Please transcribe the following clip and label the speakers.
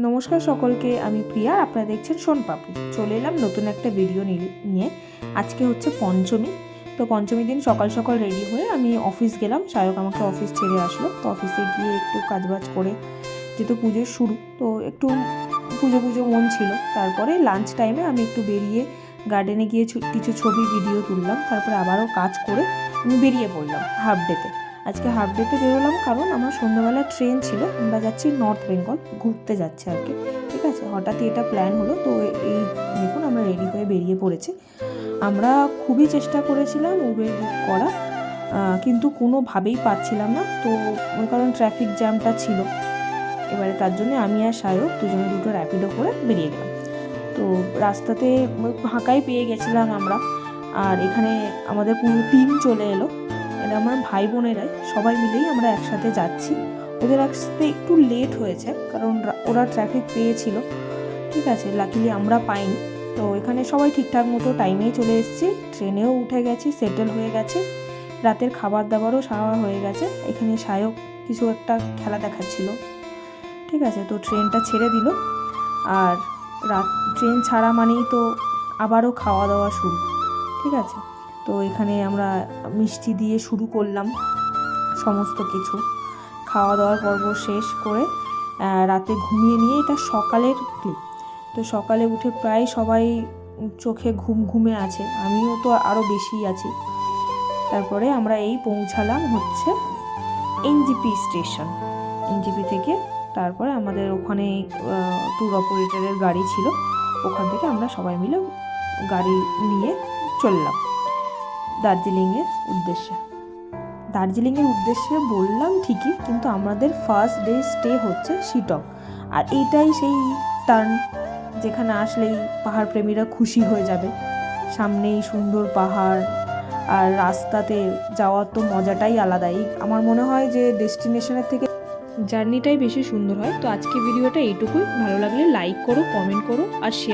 Speaker 1: নমস্কার সকলকে, আমি প্রিয়া। আপনারা দেখছেন সোনপাপড়ি। চলে এলাম নতুন একটা ভিডিও নিয়ে। আজকে হচ্ছে পঞ্চমী। তো পঞ্চমী দিন সকাল সকাল রেডি হয়ে আমি অফিস গেলাম। সায়ক আমাকে অফিস ছেড়ে আসলো। তো অফিসে গিয়ে একটু কাজবাজ করে, যেহেতু পুজোর শুরু, তো একটু পুজো মন ছিল। তারপরে লাঞ্চ টাইমে আমি একটু বেরিয়ে গার্ডেনে গিয়ে কিছু ছবি ভিডিও তুললাম। তারপরে আবারও কাজ করে আমি বেরিয়ে পড়লাম হাফ ডেতে। আজকে হাফ ডেতে বেরোলাম কারণ আমার সন্ধ্যাবেলা ট্রেন ছিল। আমরা যাচ্ছি নর্থ বেঙ্গল, ঘুরতে যাচ্ছে আর কি। ঠিক আছে, হঠাৎই এটা প্ল্যান হলো। তো এই দেখুন, আমরা রেডি হয়ে বেরিয়ে পড়েছি। আমরা খুবই চেষ্টা করেছিলাম উবের বুক করা, কিন্তু কোনোভাবেই পাচ্ছিলাম না। তো ওই কারণ ট্রাফিক জ্যামটা ছিল। এবারে তার জন্য আমি আর সায়ক দুজনে দুটো র্যাপিডো করে বেরিয়ে গেলাম। তো রাস্তাতে ফাঁকাই পেয়ে গেছিলাম আমরা। আর এখানে আমাদের পুরো টিম চলে এলো। এটা আমার ভাই বোনেরাই, সবাই মিলেই আমরা একসাথে যাচ্ছি। ওদের আসতে একটু লেট হয়েছে কারণ ওরা ট্রাফিক পেয়েছিল। ঠিক আছে, লাকিলি আমরা পাইনি। তো এখানে সবাই ঠিকঠাক মতো টাইমেই চলে এসেছি। ট্রেনেও উঠে গেছি, সেটেল হয়ে গেছে। রাতের খাবার দাবারও খাওয়া হয়ে গেছে। এখানে সায়ক কিছু একটা খেলা দেখাচ্ছিল। ঠিক আছে, তো ট্রেনটা ছেড়ে দিল। আর ট্রেন ছাড়া মানেই তো আবারও খাওয়া দাওয়া শুরু। ঠিক আছে, তো এখানে আমরা মিষ্টি দিয়ে শুরু করলাম সমস্ত কিছু। খাওয়া দাওয়ার পর্ব শেষ করে রাতে ঘুমিয়ে নিয়ে, এটা সকালের ক্লিপ। তো সকালে উঠে প্রায় সবাই চোখে ঘুমে আছে, আমিও তো আরও বেশি আছি। তারপরে আমরা এই পৌঁছালাম হচ্ছে এনজিপি স্টেশন। এনজিপি থেকে তারপরে আমাদের ওখানে ট্যুর অপারেটরের গাড়ি ছিল, ওখান থেকে আমরা সবাই মিলে গাড়ি নিয়ে চললাম দার্জিলিংয়ের উদ্দেশ্যে বললাম ঠিকই, কিন্তু আমাদের ফার্স্ট ডে স্টে হচ্ছে শিটং। আর এইটাই সেই টার্ন যেখানে আসলেই পাহাড় প্রেমীরা খুশি হয়ে যাবে। সামনেই সুন্দর পাহাড়, আর রাস্তাতে যাওয়ার তো মজাটাই আলাদাই। আমার মনে হয় যে ডেস্টিনেশনের থেকে জার্নিটাই বেশি সুন্দর হয়। তো আজকে ভিডিওটা এইটুকুই। ভালো লাগলে লাইক করো, কমেন্ট করো আর শেয়ার।